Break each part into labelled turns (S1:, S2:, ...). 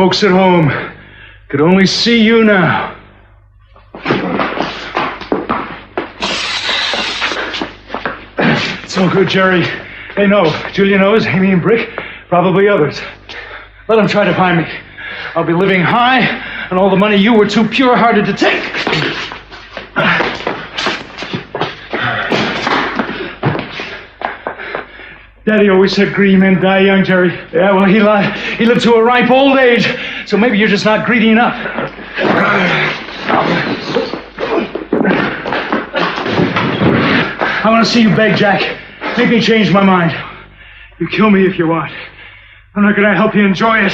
S1: folks at home could only see you now. It's all good, Jerry. They know. Julia knows, Amy and Brick, probably others. Let them try to find me. I'll be living high on all the money you were too pure-hearted to take. Daddy always said greedy men die young, Jerry. Yeah, well, he lied. He lived to a ripe old age, so maybe you're just not greedy enough. I want to see you beg, Jack. Make me change my mind. You kill me if you want. I'm not going to help you enjoy it.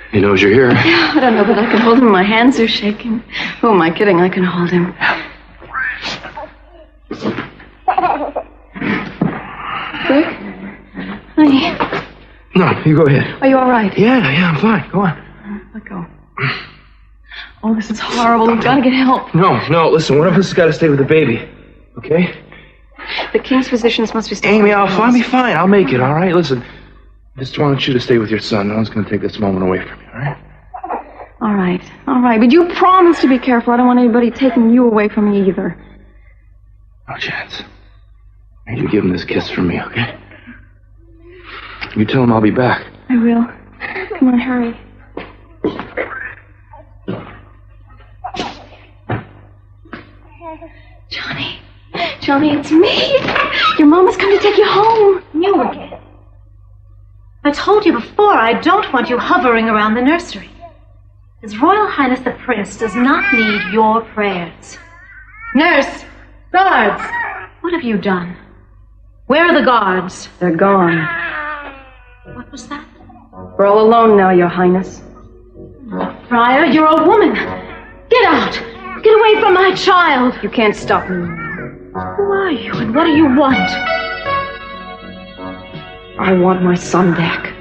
S2: He knows you're here.
S3: Yeah, I don't know that I can hold him. My hands are shaking. Who am I kidding? I can hold him. Rick? Honey.
S2: No, you go ahead.
S3: Are you all right?
S2: Yeah, I'm fine. Go on.
S3: Let go. Oh, this is horrible. We've got to get help.
S2: No, listen, one of us has got to stay with the baby. Okay?
S3: The King's physicians must be staying.
S2: Amy, I'll be fine. I'll make it, all right? Listen, I just want you to stay with your son. No one's going to take this moment away from you, all right?
S3: All right. But you promise to be careful. I don't want anybody taking you away from me either.
S2: No chance. You give him this kiss from me, okay? You tell him I'll be back.
S3: I will. Come on, hurry. Johnny, it's me. Your mom has come to take you home.
S4: You again. I told you before, I don't want you hovering around the nursery. His Royal Highness the Prince does not need your prayers. Nurse! Guards! What have you done? Where are the guards?
S3: They're gone.
S4: What was that?
S3: We're all alone now, Your Highness.
S4: Friar, you're a woman. Get out! Get away from my child!
S3: You can't stop me.
S4: Who are you and what do you want?
S3: I want my son back.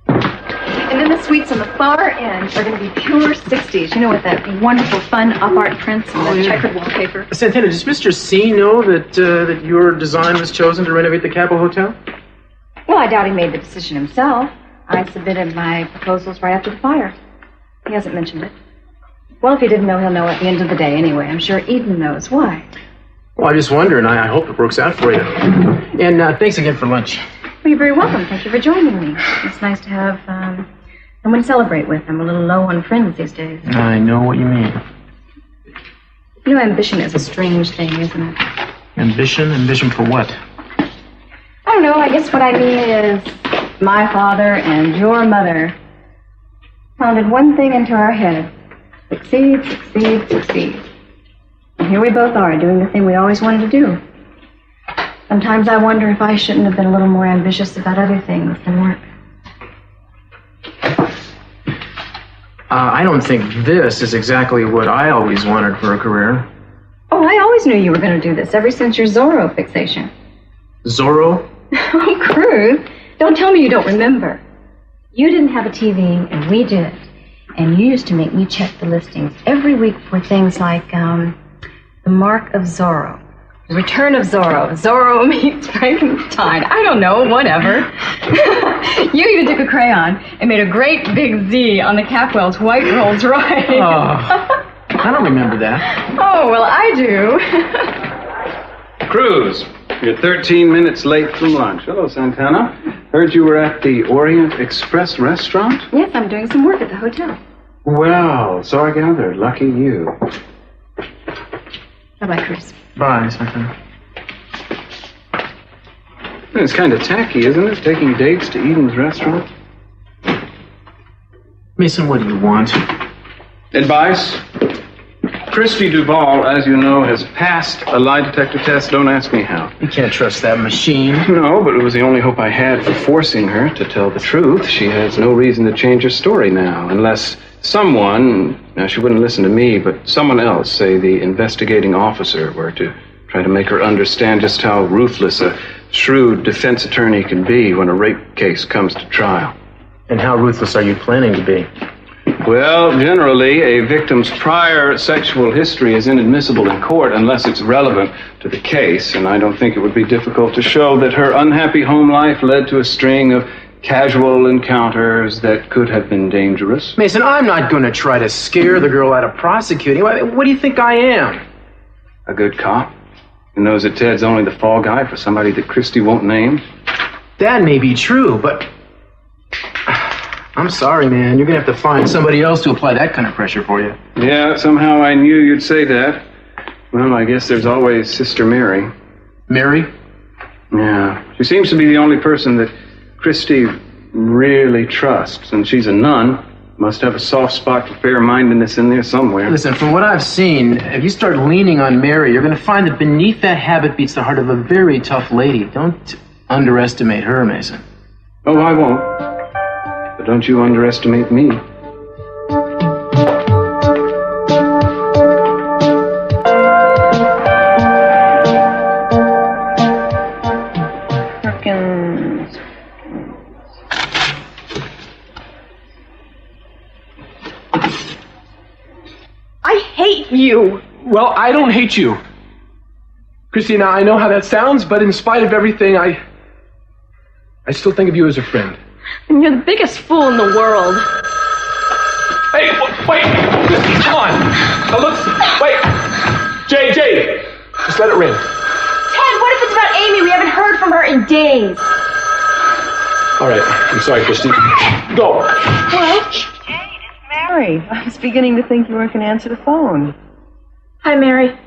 S5: And then the suites on the far end are going to be pure 60s. You know, with that wonderful, fun op-art prints and the checkered wallpaper.
S6: Santana, does Mr. C know that your design was chosen to renovate the Capitol Hotel?
S5: Well, I doubt he made the decision himself. I submitted my proposals right after the fire. He hasn't mentioned it. Well, if he didn't know, he'll know at the end of the day anyway. I'm sure Eden knows. Why?
S6: Well, I just wonder, and I hope it works out for you. And thanks again for lunch.
S5: Well, you're very welcome. Thank you for joining me. It's nice to have someone to celebrate with. I'm a little low on friends these days.
S6: I know what you mean.
S5: You know, ambition is a strange thing, isn't it?
S6: Ambition? Ambition for what?
S5: I don't know. I guess what I mean is my father and your mother pounded one thing into our head. Succeed, succeed, succeed. And here we both are, doing the thing we always wanted to do. Sometimes I wonder if I shouldn't have been a little more ambitious about other things than work.
S6: I don't think this is exactly what I always wanted for a career.
S5: Oh, I always knew you were going to do this, ever since your Zorro fixation.
S6: Zorro?
S5: Oh, Cruz, don't tell me you don't remember. You didn't have a TV, and we did. And you used to make me check the listings every week for things like, The Mark of Zorro, The Return of Zorro, Zorro meets Frankenstein, I don't know, whatever. You even took a crayon and made a great big Z on the Capwell's white Rolls Royce.
S6: Oh, I don't remember that.
S5: Oh, well, I do.
S7: Cruz, you're 13 minutes late from lunch. Hello, Santana. Heard you were at the Orient Express restaurant?
S5: Yes, I'm doing some work at the hotel.
S7: Well, so I gathered. Lucky you.
S5: Bye-bye, Chris.
S6: Bye, Santana.
S7: It's kind of tacky, isn't it? Taking dates to Eden's restaurant?
S6: Mason, what do you want?
S7: Advice? Christy Duvall, as you know, has passed a lie detector test. Don't ask me how.
S6: You can't trust that machine.
S7: No, but it was the only hope I had for forcing her to tell the truth. She has no reason to change her story now, unless someone, now she wouldn't listen to me, but someone else, say the investigating officer, were to Try to make her understand just how ruthless a shrewd defense attorney can be when a rape case comes to trial.
S6: And how ruthless are you planning to be?
S7: Well, generally, a victim's prior sexual history is inadmissible in court unless it's relevant to the case, and I don't think it would be difficult to show that her unhappy home life led to a string of casual encounters that could have been dangerous.
S6: Mason, I'm not going to try to scare the girl out of prosecuting. What do you think I am?
S7: A good cop who knows that Ted's only the fall guy for somebody that Christie won't name.
S6: That may be true, but I'm sorry, man. You're going to have to find somebody else to apply that kind of pressure for you.
S7: Yeah, somehow I knew you'd say that. Well, I guess there's always Sister Mary.
S6: Mary?
S7: Yeah. She seems to be the only person that Christie really trusts, and she's a nun. Must have a soft spot for fair-mindedness in there somewhere.
S6: Listen, from what I've seen, if you start leaning on Mary, you're going to find that beneath that habit beats the heart of a very tough lady. Don't underestimate her, Mason.
S7: Oh, I won't. But don't you underestimate me.
S3: Perkins. I hate you.
S8: Well, I don't hate you. Christina, I know how that sounds, but in spite of everything, I still think of you as a friend.
S3: And you're the biggest fool in the world.
S8: Hey, wait! Come on! Now look, wait! Jay! Just let it ring.
S3: Ted, what if it's about Amy? We haven't heard from her in days.
S8: All right, I'm sorry, Christy. Go!
S3: What?
S9: Mary, I was beginning to think you weren't going to answer the phone.
S3: Hi, Mary.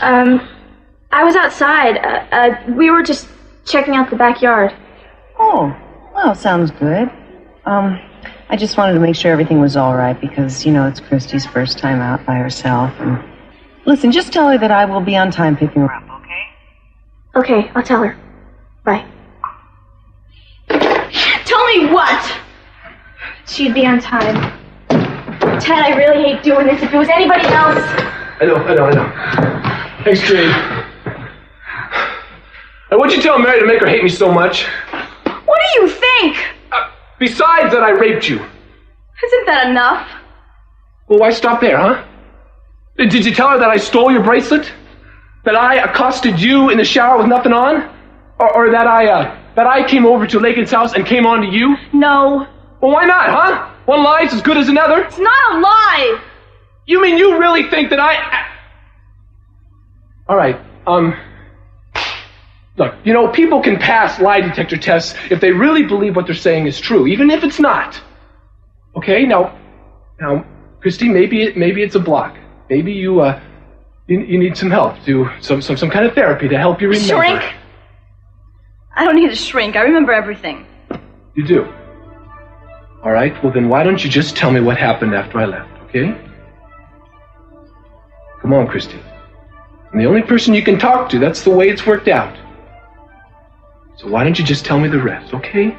S3: I was outside. We were just checking out the backyard.
S9: Oh, well, sounds good. I just wanted to make sure everything was all right because, it's Christy's first time out by herself. And listen, just tell her that I will be on time picking her up, okay?
S3: Okay, I'll tell her. Bye. Tell me what? She'd be on time. Ted, I really hate doing this. If it was anybody else...
S8: I know. Thanks, Jay. Now, what'd you tell Mary to make her hate me so much?
S3: What do you think?
S8: Besides that I raped you.
S3: Isn't that enough?
S8: Well, why stop there, huh? Did you tell her that I stole your bracelet? That I accosted you in the shower with nothing on? Or that I came over to Lakin's house and came on to you?
S3: No.
S8: Well, why not, huh? One lie's as good as another.
S3: It's not a lie.
S8: You mean you really think that I... All right, look, people can pass lie detector tests if they really believe what they're saying is true, even if it's not. Okay, now, Christy, maybe it's a block. Maybe you need some help, some kind of therapy to help you remember.
S3: Shrink? I don't need to shrink. I remember everything.
S8: You do? All right, well then why don't you just tell me what happened after I left, okay? Come on, Christy. I'm the only person you can talk to. That's the way it's worked out. So why don't you just tell me the rest, okay?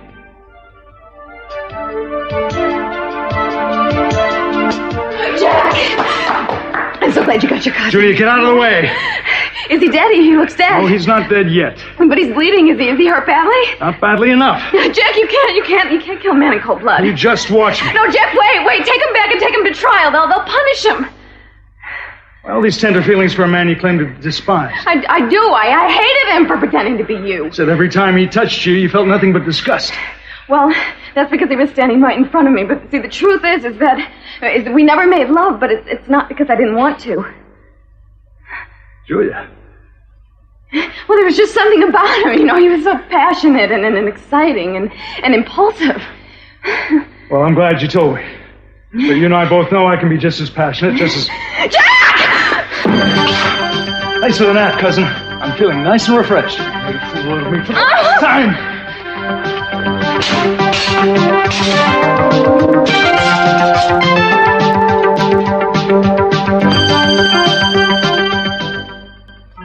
S3: Jack! I'm so glad you got your cousin.
S1: Julia, get out of the way.
S3: Is he dead? He looks dead.
S1: Oh, he's not dead yet.
S3: But he's bleeding. Is he hurt badly?
S1: Not badly enough.
S3: Jack, you can't kill a man in cold blood.
S1: You just watch me.
S3: No, Jack, wait. Take him back and take him to trial. They'll punish him.
S1: Well, these tender feelings for a man you claim to despise.
S3: I do. I hated him for pretending to be you.
S1: Said every time he touched you, you felt nothing but disgust.
S3: Well, that's because he was standing right in front of me. But see, the truth is that we never made love, but it's not because I didn't want to.
S1: Julia.
S3: Well, there was just something about him, he was so passionate and exciting and impulsive.
S1: Well, I'm glad you told me. But you and I both know I can be just as passionate, just as...
S3: Jack!
S1: Thanks for the nap, cousin. I'm feeling nice and refreshed. Made a fool out of me for the last time.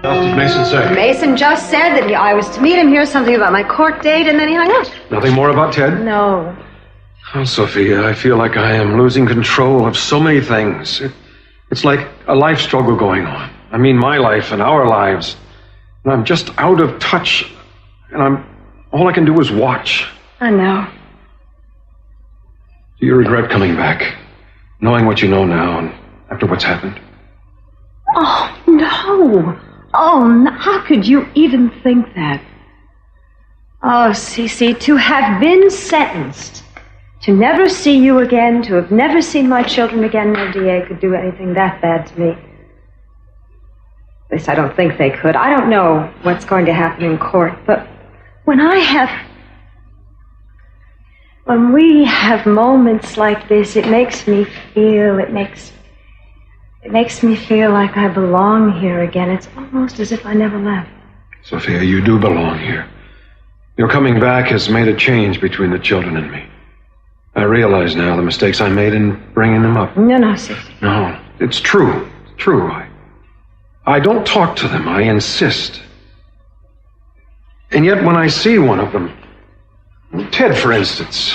S10: What did Mason say?
S5: Mason just said that I was to meet him here, something about my court date, and then he hung up.
S10: Nothing more about Ted?
S5: No.
S10: Oh, Sophia, I feel like I am losing control of so many things. It's like a life struggle going on. I mean my life and our lives. And I'm just out of touch. And all I can do is watch.
S3: I know.
S10: Do you regret coming back? Knowing what you know now and after what's happened?
S5: Oh, no. Oh, how could you even think that? Oh, Cece, to have been sentenced to never see you again, to have never seen my children again, no DA could do anything that bad to me. At least I don't think they could. I don't know what's going to happen in court, but when we have moments like this, it makes me feel like I belong here again. It's almost as if I never left.
S10: Sophia, you do belong here. Your coming back has made a change between the children and me. I realize now the mistakes I made in bringing them up.
S5: No, Cece.
S10: No, it's true. It's true. I don't talk to them. I insist. And yet when I see one of them, Ted, for instance,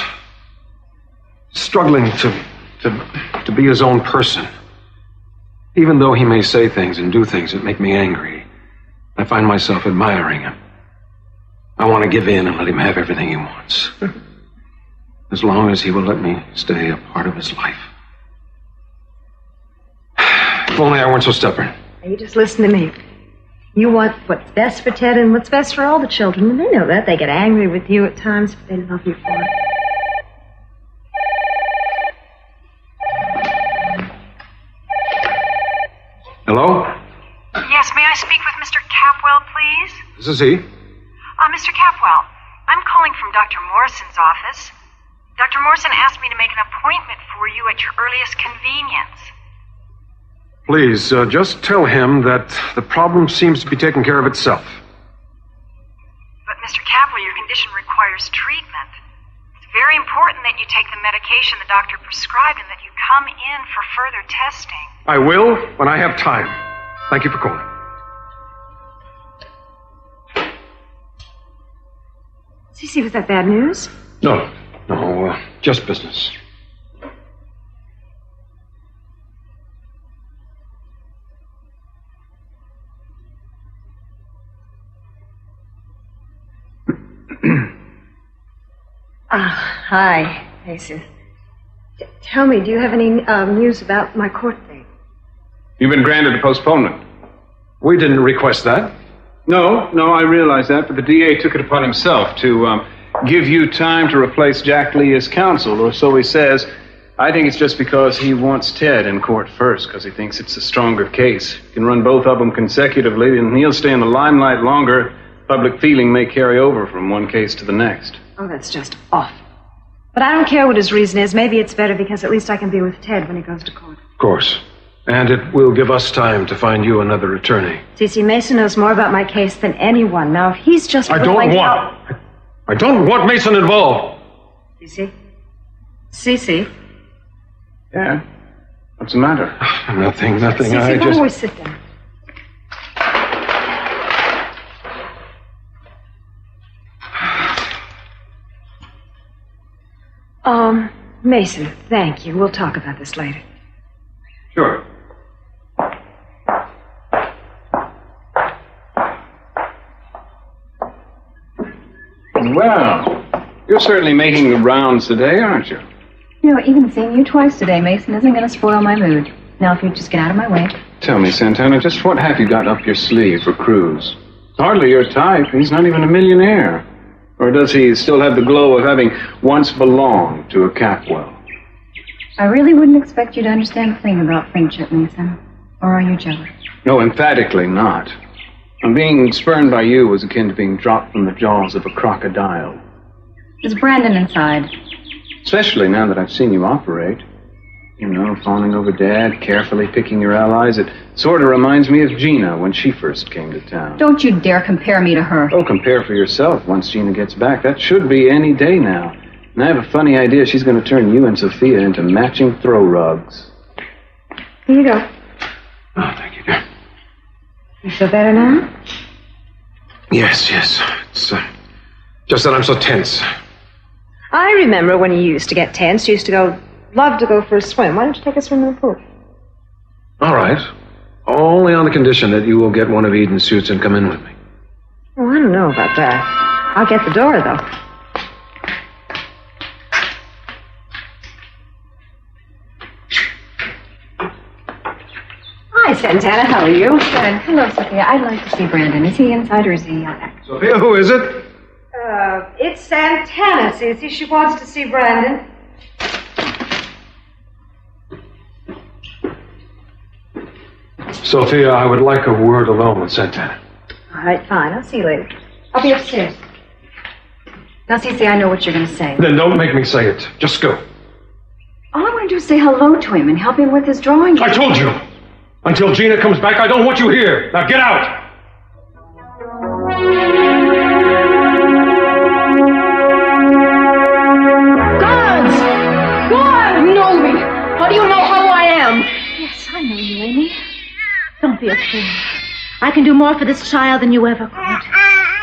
S10: struggling to be his own person, even though he may say things and do things that make me angry, I find myself admiring him. I want to give in and let him have everything he wants. As long as he will let me stay a part of his life. If only I weren't so stubborn.
S5: You just listen to me. You want what's best for Ted and what's best for all the children, and they know that. They get angry with you at times, but they love you for it.
S10: Hello?
S11: Yes, may I speak with Mr. Capwell, please?
S10: This is he.
S11: Mr. Capwell, I'm calling from Dr. Morrison's office. Dr. Morrison asked me to make an appointment for you at your earliest convenience.
S10: Please, just tell him that the problem seems to be taking care of itself.
S11: But, Mr. Capwell, your condition requires treatment. It's very important that you take the medication the doctor prescribed and that you come in for further testing.
S10: I will when I have time. Thank you for calling.
S5: Cece, was that bad news?
S10: No, just business.
S5: Hi, Mason. Tell me, do you have any news about my court date?
S7: You've been granted a postponement.
S10: We didn't request that.
S7: No, I realize that, but the DA took it upon himself to give you time to replace Jack Lee as counsel, or so he says. I think it's just because he wants Ted in court first, because he thinks it's a stronger case. He can run both of them consecutively, and he'll stay in the limelight longer. Public feeling may carry over from one case to the next.
S5: Oh, that's just awful. But I don't care what his reason is. Maybe it's better because at least I can be with Ted when he goes to court.
S10: Of course. And it will give us time to find you another attorney.
S5: Cece, Mason knows more about my case than anyone. Now, if he's just...
S10: I don't want Mason involved.
S5: Cece? Cece?
S7: Yeah? What's the matter?
S10: Nothing.
S5: Cece,
S10: I
S5: why
S10: just...
S5: don't we sit down? Mason, thank you. We'll talk about this later.
S7: Sure. Well, you're certainly making the rounds today, aren't you?
S5: You know, even seeing you twice today, Mason, isn't going to spoil my mood. Now, if you'd just get out of my way.
S7: Tell me, Santana, just what have you got up your sleeve for Cruz? Hardly your type. He's not even a millionaire. Or does he still have the glow of having once belonged to a Capwell?
S5: I really wouldn't expect you to understand a thing about friendship, Mason. Or are you jealous?
S7: No, emphatically not. And being spurned by you was akin to being dropped from the jaws of a crocodile.
S5: Is Brandon inside?
S7: Especially now that I've seen you operate. You know, fawning over Dad, carefully picking your allies. It sort of reminds me of Gina when she first came to town.
S5: Don't you dare compare me to her.
S7: Oh, compare for yourself once Gina gets back. That should be any day now. And I have a funny idea she's going to turn you and Sophia into matching throw rugs.
S5: Here you go.
S10: Oh, thank you, dear.
S5: You feel better now?
S10: Yes. It's just that I'm so tense.
S5: I remember when you used to get tense. You used to love to go for a swim. Why don't you take a swim in the pool?
S10: All right. Only on the condition that you will get one of Eden's suits and come in with me.
S5: Oh, I don't know about that. I'll get the door, though. Hi, Santana. How are you? Good. Hello, Sophia. I'd like to see Brandon. Is he inside or is he out back?
S10: Sophia, who is it?
S12: It's Santana, Cece. She wants to see Brandon.
S10: Sophia, I would like a word alone with Santana.
S5: All right, fine. I'll see you later. I'll be upstairs. Now, Cece, I know what you're going to say.
S10: Then don't make me say it. Just go.
S5: All I want to do is say hello to him and help him with his drawing.
S10: I told you. Until Gina comes back, I don't want you here. Now get out.
S4: Guards! Guards! You know me. How do you know how I am? Yes, I know you, Amy. Don't be afraid. I can do more for this child than you ever could.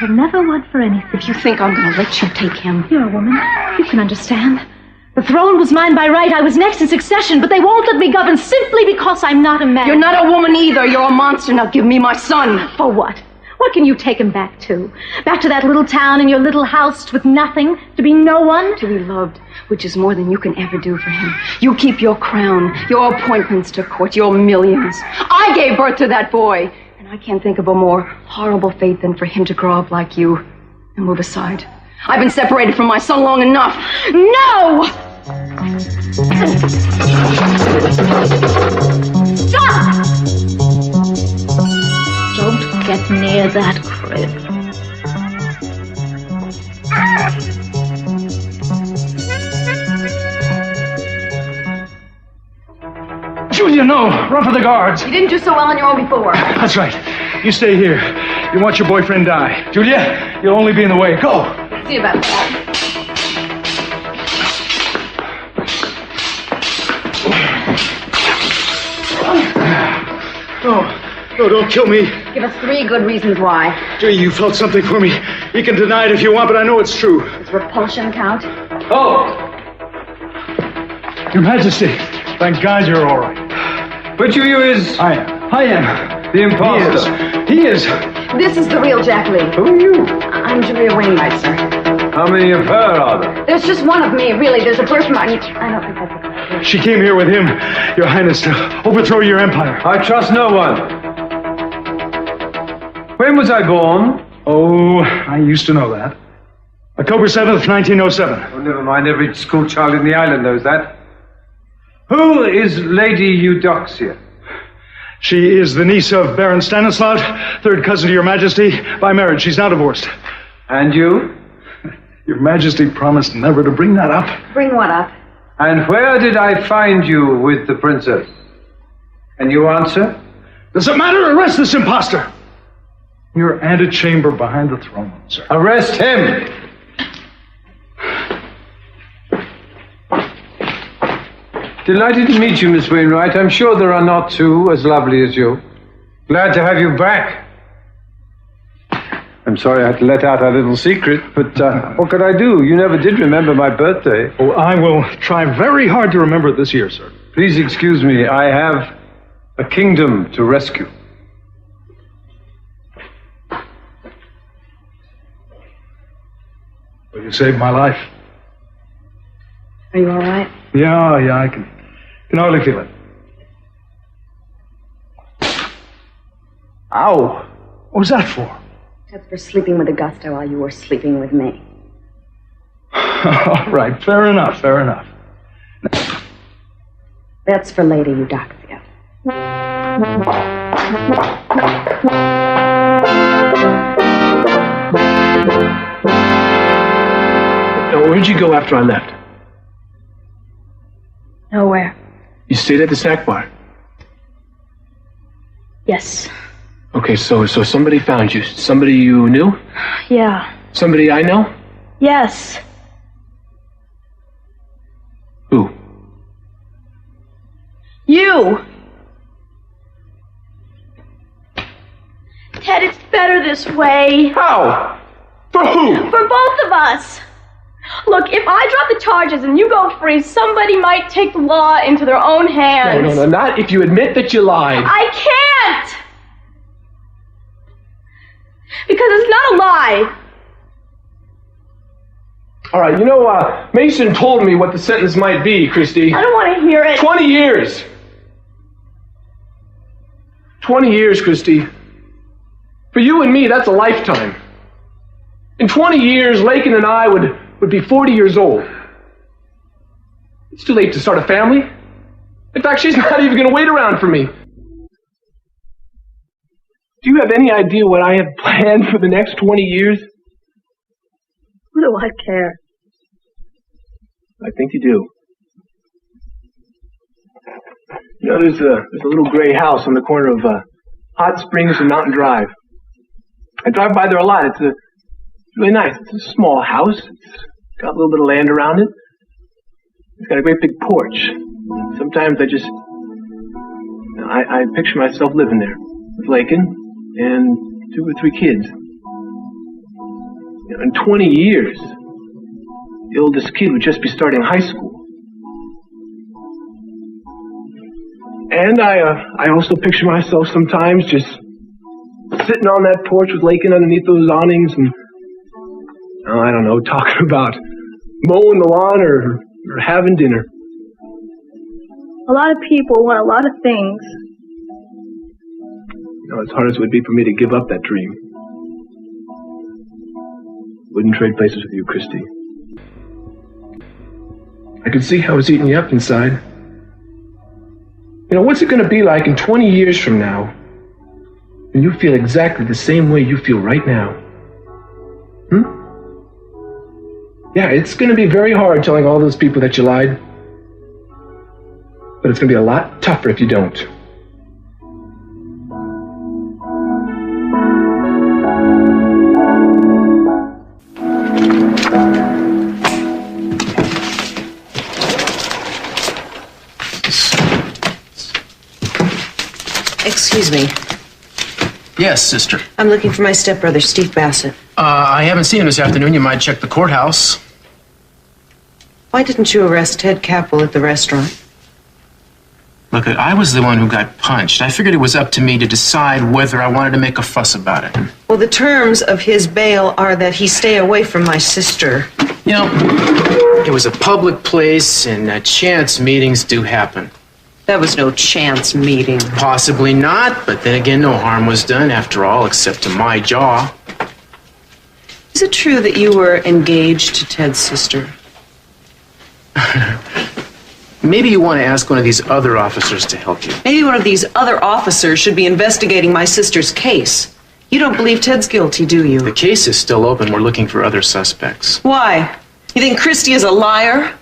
S4: I'll never want for anything.
S5: If you think I'm going to let you take him.
S4: You're a woman. You can understand. The throne was mine by right. I was next in succession, but they won't let me govern simply because I'm not a man.
S5: You're not a woman either. You're a monster. Now give me my son.
S4: For what? What can you take him back to? Back to that little town in your little house with nothing? To be no one?
S5: To be loved, which is more than you can ever do for him. You keep your crown, your appointments to court, your millions. I gave birth to that boy, and I can't think of a more horrible fate than for him to grow up like you and move aside. I've been separated from my son long enough. No! Stop!
S4: Don't get near that crib.
S1: Julia, no! Run for the guards.
S3: You didn't do so well on your own before.
S1: That's right. You stay here. You watch your boyfriend die. Julia, you'll only be in the way. Go!
S3: See about that.
S1: No, don't kill me.
S3: Give us 3 good reasons why.
S1: Julia, you felt something for me. You can deny it if you want, but I know it's true.
S3: Does repulsion count?
S1: Oh! Your Majesty, thank God you're all right.
S13: Which of you is...
S1: I am.
S13: The imposter.
S1: He is.
S3: This is the real Jacqueline.
S13: Who are you?
S3: I'm Julia Wainwright, sir.
S13: How many of her are there?
S3: There's just one of me, really. There's a birthmark. I don't think that's a good.
S1: She came here with him, Your Highness, to overthrow your empire.
S13: I trust no one. When was I born?
S1: Oh, I used to know that. October 7th, 1907.
S13: Oh, never mind. Every school child in the island knows that. Who is Lady Eudoxia?
S1: She is the niece of Baron Stanislav, third cousin to Your Majesty. By marriage, she's now divorced.
S13: And you?
S1: Your Majesty promised never to bring that up.
S3: Bring what up?
S13: And where did I find you with the princess? Can you answer?
S1: Does it matter? Arrest this imposter. Your antechamber behind the throne, sir.
S13: Arrest him! Delighted to meet you, Miss Wainwright. I'm sure there are not two as lovely as you. Glad to have you back. I'm sorry I had to let out our little secret, but what could I do? You never did remember my birthday.
S1: Oh, I will try very hard to remember it this year, sir.
S13: Please excuse me. I have a kingdom to rescue.
S1: Well, you saved my life.
S3: Are you all right?
S1: Yeah, I can hardly feel it. Ow! What was that for?
S3: That's for sleeping with Augusta while you were sleeping with me.
S1: All right, fair enough.
S3: That's for Lady Eudoxia.
S6: Now, where'd you go after I left?
S4: Nowhere.
S6: You stayed at the snack bar?
S4: Yes.
S6: Okay, so somebody found you. Somebody you knew?
S4: Yeah.
S6: Somebody I know?
S4: Yes.
S6: Who?
S4: You! Ted, it's better this way.
S6: How? For who?
S4: For both of us.
S14: Look, if I drop the charges and you go free, somebody might take the law into their own hands.
S8: No, not if you admit that you lied.
S14: I can't! Because it's not a lie.
S8: All right, Mason told me what the sentence might be, Christy.
S14: I don't want to hear it.
S8: 20 years. 20 years, Christy. For you and me, that's a lifetime. In 20 years, Lakin and I would be 40 years old. It's too late to start a family. In fact, she's not even going to wait around for me. Do you have any idea what I have planned for the next 20 years?
S14: What do I care?
S8: I think you do. There's a little gray house on the corner of Hot Springs and Mountain Drive. I drive by there a lot. It's really nice. It's a small house. It's got a little bit of land around it. It's got a great big porch. Sometimes I picture myself living there with Lakin and 2 or 3 kids. In 20 years, the oldest kid would just be starting high school. And I also picture myself sometimes just sitting on that porch with Lakin underneath those awnings and, I don't know, talking about mowing the lawn or having dinner.
S14: A lot of people want a lot of things.
S8: As hard as it would be for me to give up that dream, wouldn't trade places with you, Christy. I could see how it's eating you up inside. What's it going to be like in 20 years from now when you feel exactly the same way you feel right now? Yeah, it's going to be very hard telling all those people that you lied. But it's going to be a lot tougher if you don't.
S9: Excuse me.
S6: Yes, sister.
S9: I'm looking for my stepbrother, Steve Bassett.
S6: I haven't seen him this afternoon. You might check the courthouse.
S9: Why didn't you arrest Ted Capwell at the restaurant?
S6: Look, I was the one who got punched. I figured it was up to me to decide whether I wanted to make a fuss about it.
S9: Well, the terms of his bail are that he stay away from my sister.
S6: It was a public place, and chance meetings do happen.
S9: That was no chance meeting.
S6: Possibly not, but then again, no harm was done after all, except to my jaw.
S9: Is it true that you were engaged to Ted's sister?
S6: Maybe you want to ask one of these other officers to help you.
S9: Maybe one of these other officers should be investigating my sister's case. You don't believe Ted's guilty, do you?
S6: The case is still open. We're looking for other suspects.
S9: Why? You think Christy is a liar?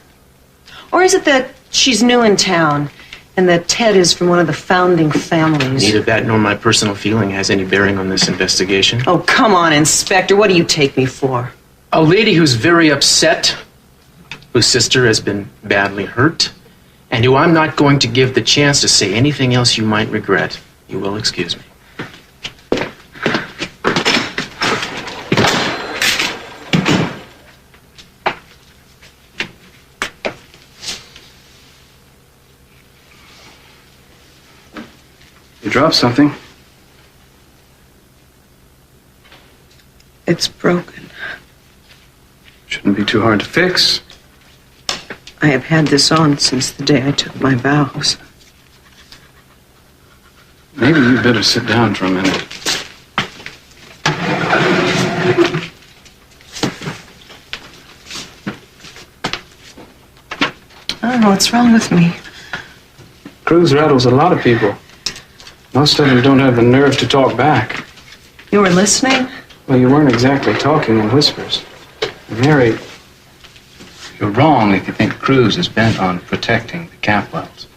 S9: Or is it that she's new in town and that Ted is from one of the founding families?
S6: Neither that nor my personal feeling has any bearing on this investigation.
S9: Oh, come on, Inspector. What do you take me for?
S6: A lady who's very upset, whose sister has been badly hurt, and who I'm not going to give the chance to say anything else you might regret. You will excuse me.
S7: You dropped something.
S9: It's broken.
S7: Shouldn't be too hard to fix.
S9: I have had this on since the day I took my vows.
S7: Maybe you'd better sit down for a minute.
S9: I don't know what's wrong with me.
S7: Cruz rattles a lot of people. Most of them don't have the nerve to talk back.
S9: You were listening?
S7: Well, you weren't exactly talking in whispers. Mary, you're wrong if you think Cruz is bent on protecting the Capwells.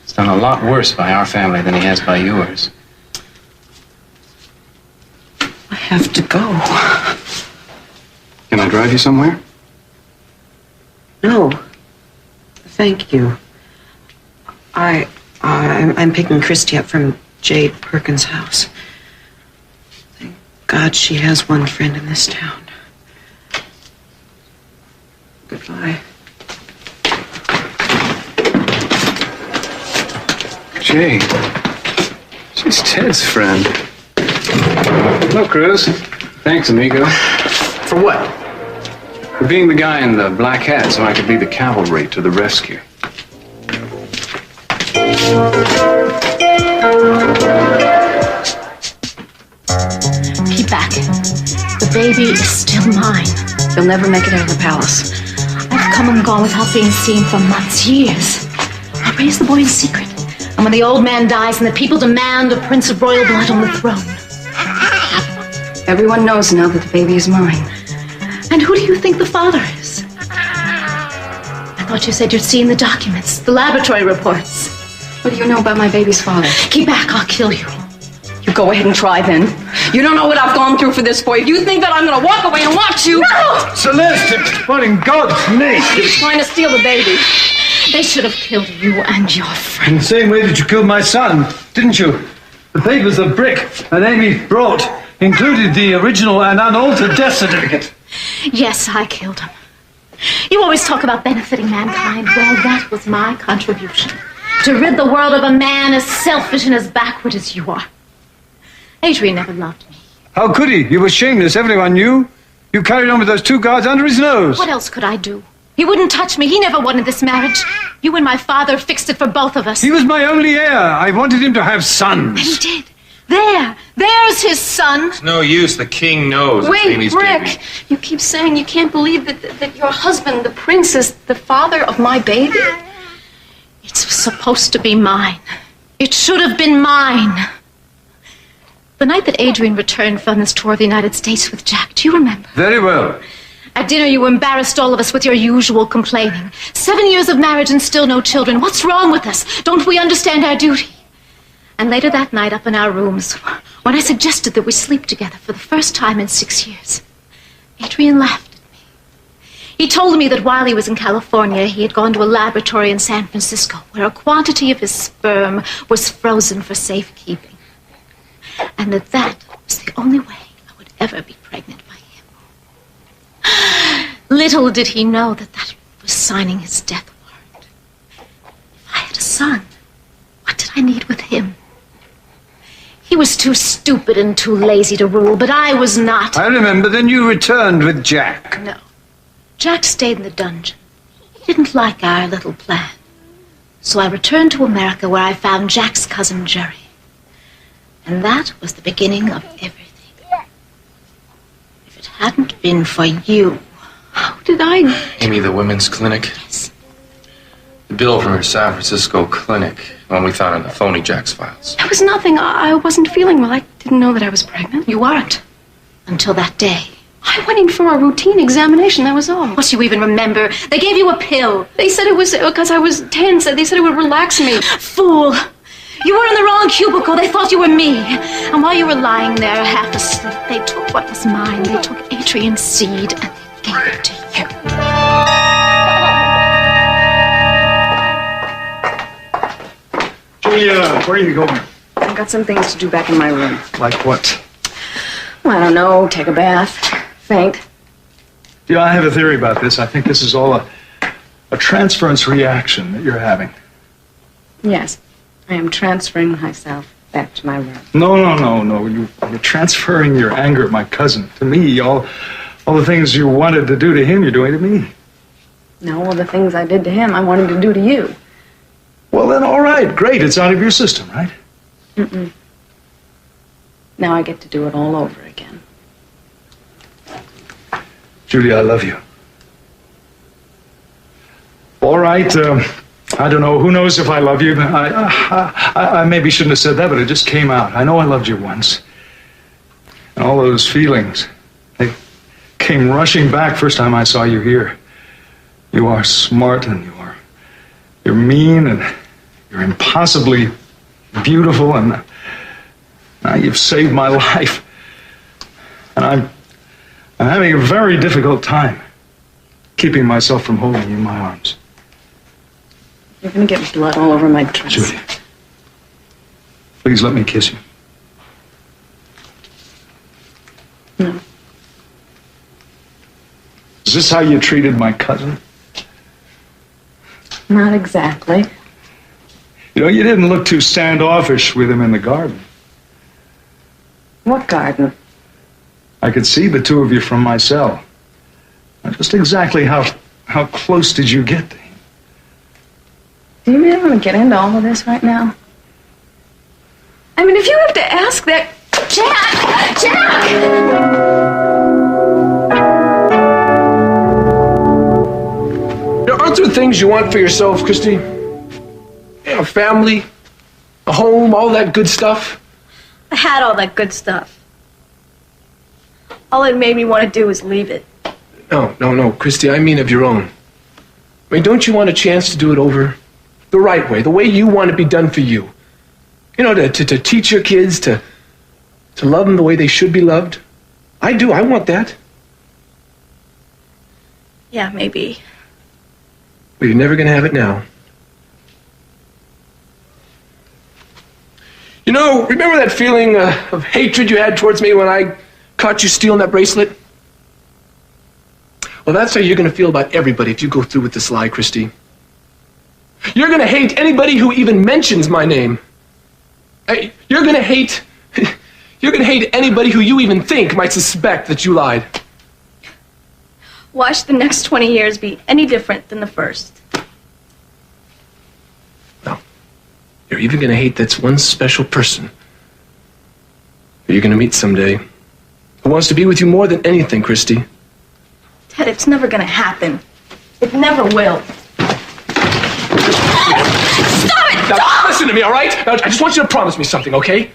S7: He's done a lot worse by our family than he has by yours.
S9: I have to go.
S7: Can I drive you somewhere?
S9: No. Thank you. I'm picking Christy up from Jade Perkins' house. Thank God she has one friend in this town. Goodbye.
S7: Jay. She's Ted's friend. Look, Cruz. Thanks, amigo.
S6: For what?
S7: For being the guy in the black hat so I could be the cavalry to the rescue.
S4: Keep back. The baby is still mine.
S5: You'll never make it out of the palace.
S4: I've come and gone without being seen for months, years. I raised the boy in secret. And when the old man dies and the people demand a prince of royal blood on the throne.
S5: Everyone knows now that the baby is mine.
S4: And who do you think the father is? I thought you said you'd seen the documents, the laboratory reports.
S5: What do you know about my baby's father?
S4: Keep back, I'll kill you.
S5: You go ahead and try then. You don't know what I've gone through for this boy. You think that I'm going to walk away and watch you?
S4: No!
S13: Celeste, what in God's name?
S5: He was trying to steal the baby.
S4: They should have killed you and your friend.
S13: In the same way that you killed my son, didn't you? The papers of Brick that Amy brought included the original and unaltered death certificate.
S4: Yes, I killed him. You always talk about benefiting mankind. Well, that was my contribution. To rid the world of a man as selfish and as backward as you are. Adrian never loved me.
S13: How could he? You were shameless. Everyone knew. You carried on with those 2 guards under his nose.
S4: What else could I do? He wouldn't touch me. He never wanted this marriage. You and my father fixed it for both of us.
S13: He was my only heir. I wanted him to have sons.
S4: And he did. There's his son.
S2: It's no use. The king knows.
S5: Wait,
S2: Amy's
S5: Brick.
S2: baby.
S5: You keep saying you can't believe that your husband, the prince, is the father of my baby?
S4: It's supposed to be mine. It should have been mine. The night that Adrian returned from his tour of the United States with Jack, do you remember?
S13: Very well.
S4: At dinner, you embarrassed all of us with your usual complaining. 7 years of marriage and still no children. What's wrong with us? Don't we understand our duty? And later that night, up in our rooms, when I suggested that we sleep together for the first time in 6 years, Adrian laughed at me. He told me that while he was in California, he had gone to a laboratory in San Francisco where a quantity of his sperm was frozen for safekeeping. And that was the only way I would ever be pregnant by him. Little did he know that was signing his death warrant. If I had a son, what did I need with him? He was too stupid and too lazy to rule, but I was not.
S13: I remember. Then you returned with Jack.
S4: No. Jack stayed in the dungeon. He didn't like our little plan. So I returned to America where I found Jack's cousin Jerry. And that was the beginning of everything. If it hadn't been for you...
S5: How did I...
S2: Amy, the women's clinic?
S4: Yes.
S2: The bill from her San Francisco clinic, the one we found in the phony Jack's files.
S5: It was nothing. I wasn't feeling well. I didn't know that I was pregnant.
S4: You weren't. Until that day.
S5: I went in for a routine examination, that was all.
S4: What do you even remember? They gave you a pill.
S5: They said it was because I was tense. They said it would relax me.
S4: Fool! You were in the wrong cubicle. They thought you were me. And while you were lying there half asleep, they took what was mine. They took Adrian's seed and they gave it to you.
S1: Julia, where are you going?
S5: I've got some things to do back in my room.
S1: Like what?
S5: Well, I don't know. Take a bath. Faint.
S1: Yeah, I have a theory about this. I think this is all a transference reaction that you're having.
S5: Yes. I am transferring myself back to my room.
S1: No. You're transferring your anger at my cousin to me. All the things you wanted to do to him, you're doing to me.
S5: No, all the things I did to him, I wanted to do to you.
S1: Well, then, all right, great. It's out of your system, right?
S5: Mm-mm. Now I get to do it all over again.
S1: Julia, I love you. All right, I don't know. Who knows if I love you? I maybe shouldn't have said that, but it just came out. I know I loved you once. And all those feelings, they came rushing back first time I saw you here. You are smart and you're mean and you're impossibly beautiful and now you've saved my life. And I'm having a very difficult time keeping myself from holding you in my arms.
S5: You're going to get blood all over my dress.
S1: Julia, please let me kiss you.
S5: No.
S1: Is this how you treated my cousin?
S5: Not exactly.
S1: You know, you didn't look too standoffish with him in the garden.
S5: What garden?
S1: I could see the two of you from my cell. Now, just exactly how close did you get to him?
S5: Do you really want to get into all of this right now?
S3: I mean, if you have to ask that... Jack!
S8: Aren't there things you want for yourself, Christy? A family, a home, all that good stuff.
S14: I had all that good stuff. All it made me want to do was leave it.
S8: No, Christy, I mean of your own. I mean, don't you want a chance to do it over the right way, the way you want it to be done for you? You know, to teach your kids to love them the way they should be loved? I do, I want that.
S14: Yeah, maybe.
S8: But you're never going to have it now. You know, remember that feeling of hatred you had towards me when I caught you stealing that bracelet? Well, that's how you're going to feel about everybody if you go through with this lie, Christy. You're going to hate anybody who even mentions my name. You're going to hate anybody who you even think might suspect that you lied.
S14: Watch the next 20 years be any different than the first.
S8: No. You're even going to hate that one special person who you're going to meet someday who wants to be with you more than anything, Christy.
S14: Ted, it's never going to happen. It never will. Stop it!
S8: Now, listen to me, all right? Now, I just want you to promise me something, okay?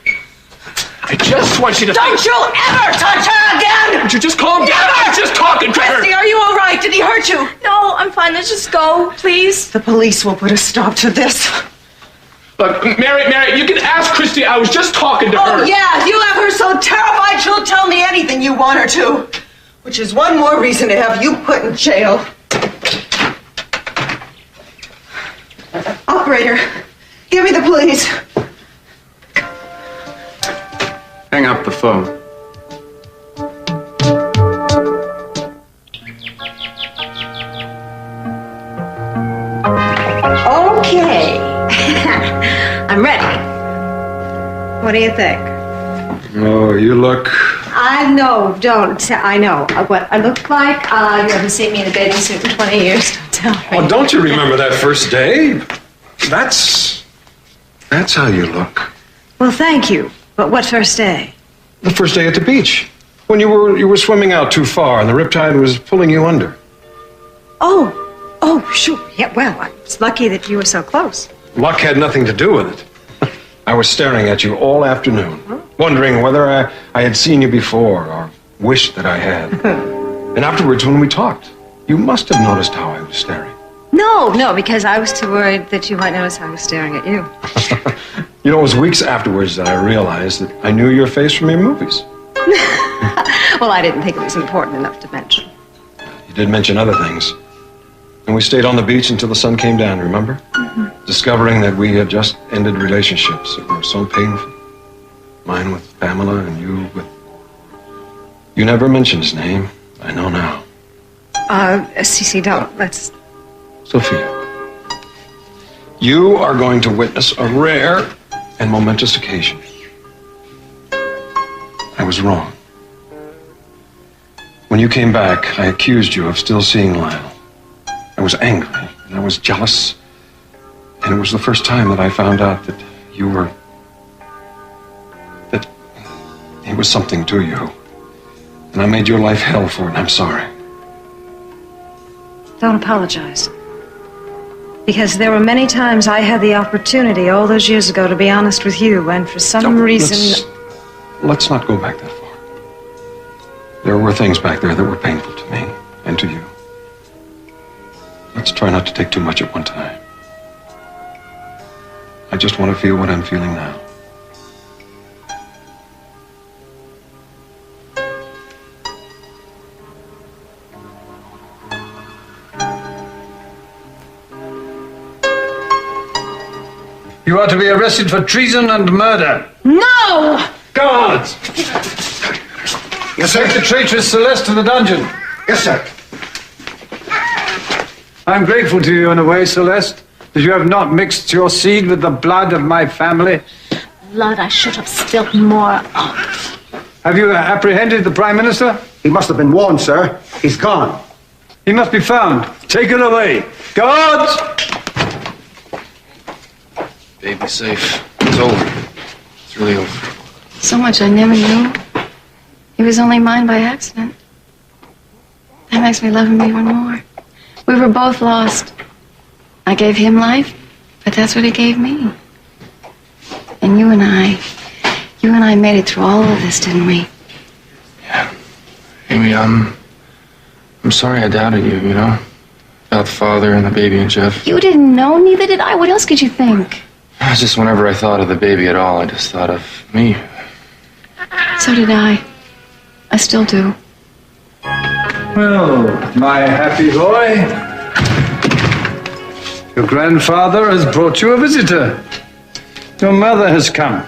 S8: I just want you to...
S12: Don't you ever touch her again!
S8: Would you just calm down? I'm just talking to her!
S12: Christy, are you all right? Did he hurt you?
S14: No, I'm fine. Let's just go, please.
S12: The police will put a stop to this.
S8: Look, Mary, you can ask Christy. I was just talking to her.
S12: Oh, yeah, you have her so terrified she'll tell me anything you want her to. Which is one more reason to have you put in jail. Operator, give me the police.
S7: Hang up the phone.
S12: Okay. I'm ready. What do you think?
S10: Oh, you look...
S12: I know, don't. I know what I look like. You haven't seen me in a bathing suit in 20 years. Don't tell me.
S10: Oh, don't you remember that first day? That's how you look.
S12: Well, thank you. But what first day?
S10: The first day at the beach. When you were swimming out too far and the riptide was pulling you under.
S12: Oh, sure. Yeah, well, I was lucky that you were so close.
S10: Luck had nothing to do with it. I was staring at you all afternoon, wondering whether I had seen you before or wished that I had. And afterwards, when we talked, you must have noticed how I was staring.
S12: No, because I was too worried that you might notice I was staring at you.
S10: You know, it was weeks afterwards that I realized that I knew your face from your movies.
S12: Well, I didn't think it was important enough to mention.
S10: You did mention other things. And we stayed on the beach until the sun came down, remember? Mm-hmm. Discovering that we had just ended relationships that were so painful. Mine with Pamela and you with... You never mentioned his name. I know now.
S12: Cece, don't. Let's...
S10: Sophia, you are going to witness a rare and momentous occasion. I was wrong. When you came back, I accused you of still seeing Lyle. I was angry, and I was jealous. And it was the first time that I found out that you were... that he was something to you. And I made your life hell for it, and I'm sorry.
S12: Don't apologize. Because there were many times I had the opportunity all those years ago to be honest with you, and for some reason...
S10: Let's not go back that far. There were things back there that were painful to me, and to you. Let's try not to take too much at one time. I just want to feel what I'm feeling now.
S13: You are to be arrested for treason and murder.
S12: No!
S13: Guards! Yes, sir. Take the traitress Celeste to the dungeon.
S10: Yes, sir.
S13: I'm grateful to you in a way, Celeste, that you have not mixed your seed with the blood of my family.
S4: Blood I should have spilt more of.
S13: Have you apprehended the Prime Minister?
S15: He must have been warned, sir. He's gone.
S13: He must be found. Take it away. Guards!
S2: Baby's safe. It's over. It's really over.
S5: So much I never knew. He was only mine by accident. That makes me love him even more. We were both lost. I gave him life, but that's what he gave me. And you and I made it through all of this, didn't we?
S2: Yeah. Amy, I'm sorry I doubted you, you know? About the father and the baby and Jeff.
S5: You didn't know, neither did I. What else could you think?
S2: Just whenever I thought of the baby at all, I just thought of me.
S5: So did I. I still do.
S13: Well, my happy boy. Your grandfather has brought you a visitor. Your mother has come.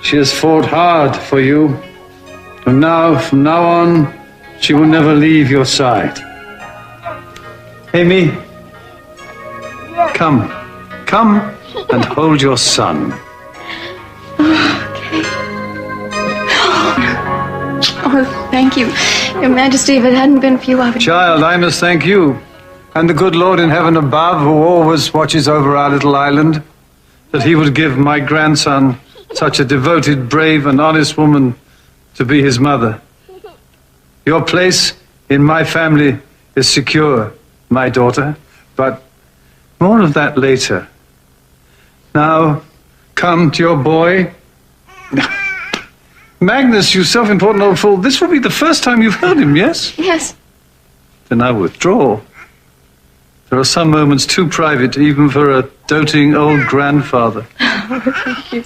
S13: She has fought hard for you. And now, from now on, she will never leave your side. Amy, come. Come and hold your son.
S5: Okay. Oh, thank you, Your Majesty. If it hadn't been for you, I would...
S13: Child, I must thank you and the good Lord in heaven above, who always watches over our little island, that he would give my grandson such a devoted, brave, and honest woman to be his mother. Your place in my family is secure, my daughter, but more of that later. Now, come to your boy. Magnus, you self-important old fool, this will be the first time you've heard him, yes?
S5: Yes.
S13: Then I withdraw. There are some moments too private even for a doting old grandfather.
S5: Thank you.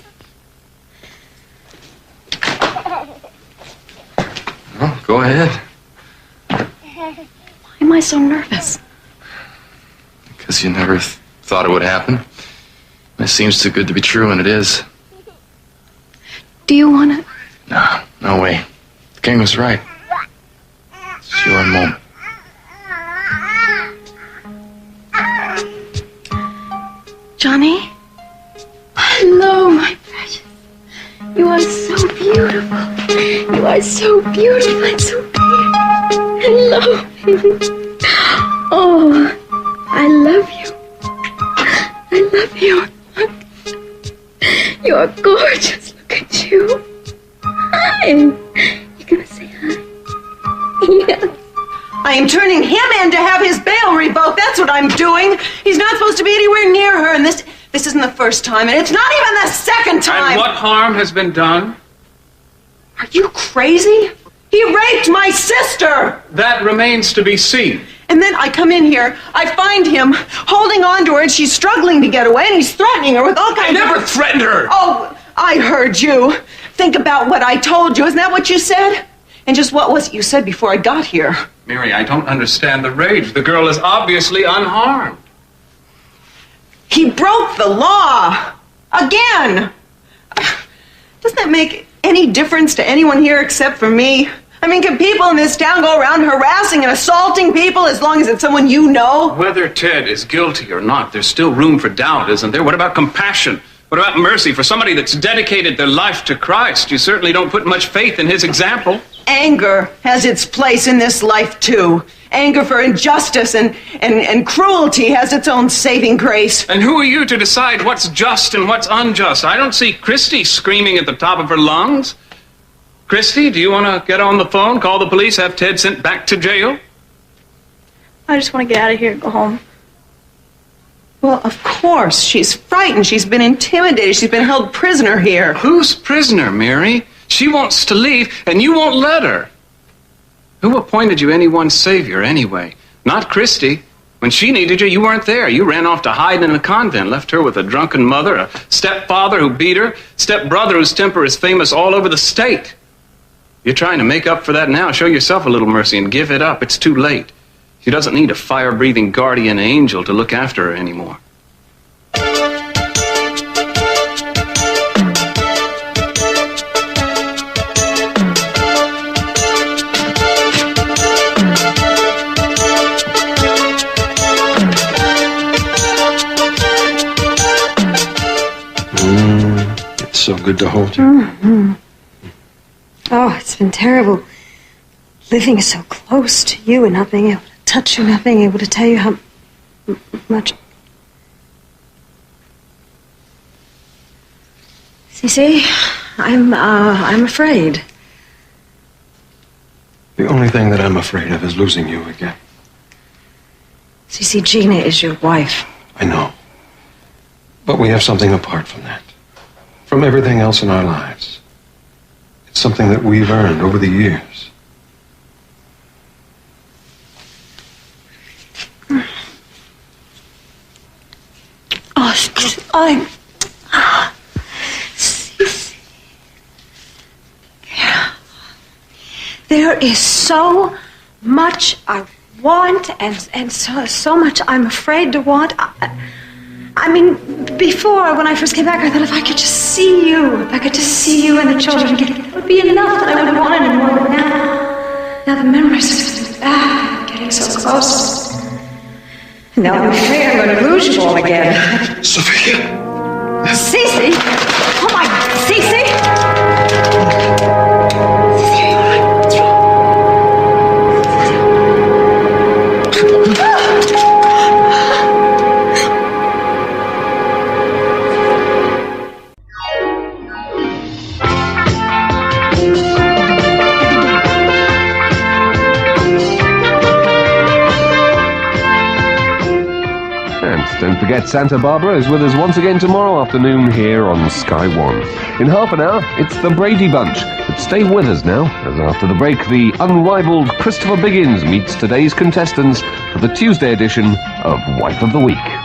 S2: Well, go ahead.
S5: Why am I so nervous?
S2: Because you never thought it would happen. It seems too good to be true, and it is.
S5: Do you want to...
S2: No way. The king was right. It's your moment.
S5: Johnny? Hello, my precious. You are so beautiful. You are so beautiful and so beautiful. Hello. Oh, I love you. I love you. You are gorgeous. Look at you. Hi. You gonna say hi? Yes.
S9: I am turning him in to have his bail revoked. That's what I'm doing. He's not supposed to be anywhere near her, and this isn't the first time, and it's not even the second time.
S7: And what harm has been done?
S9: Are you crazy? He raped my sister!
S7: That remains to be seen.
S9: And then I come in here, I find him holding on to her, and she's struggling to get away, and he's threatening her with all kinds of...
S7: I never threatened her!
S9: Oh, I heard you. Think about what I told you. Isn't that what you said? And just what was it you said before I got here?
S7: Mary, I don't understand the rage. The girl is obviously unharmed.
S9: He broke the law. Again. Doesn't that make any difference to anyone here except for me? I mean, can people in this town go around harassing and assaulting people as long as it's someone you know?
S7: Whether Ted is guilty or not, there's still room for doubt, isn't there? What about compassion? What about mercy for somebody that's dedicated their life to Christ? You certainly don't put much faith in his example.
S9: Anger has its place in this life, too. Anger for injustice and cruelty has its own saving grace.
S7: And who are you to decide what's just and what's unjust? I don't see Christy screaming at the top of her lungs. Christy, do you want to get on the phone, call the police, have Ted sent back to jail?
S14: I just want to get out of here and go home.
S9: Well, of course. She's frightened. She's been intimidated. She's been held prisoner here.
S7: Who's prisoner, Mary? She wants to leave, and you won't let her. Who appointed you anyone's savior, anyway? Not Christy. When she needed you, you weren't there. You ran off to hide in a convent, left her with a drunken mother, a stepfather who beat her, stepbrother whose temper is famous all over the state. You're trying to make up for that now. Show yourself a little mercy and give it up. It's too late. She doesn't need a fire-breathing guardian angel to look after her anymore.
S10: good to hold you?
S12: Mm-hmm. Oh, it's been terrible. Living so close to you and not being able to touch you, not being able to tell you how much. Cece, I'm afraid.
S10: The only thing that I'm afraid of is losing you again.
S12: Cece, Gina is your wife.
S10: I know. But we have something apart from that. From everything else in our lives. It's something that we've earned over the years.
S12: Oh, Cece. There is so much I want and so much I'm afraid to want. I mean, before, when I first came back, I thought if I could just see you, if I could just see you and the children again, that would be enough, that I wouldn't want any more. But now the memories are just back, I'm getting so close. Now I'm afraid I'm going to lose you all again.
S10: Sophia!
S12: Cece! Oh my, Cece!
S16: Don't forget, Santa Barbara is with us once again tomorrow afternoon here on Sky One. In half an hour, it's the Brady Bunch. But stay with us now, as after the break, the unrivaled Christopher Biggins meets today's contestants for the Tuesday edition of Wife of the Week.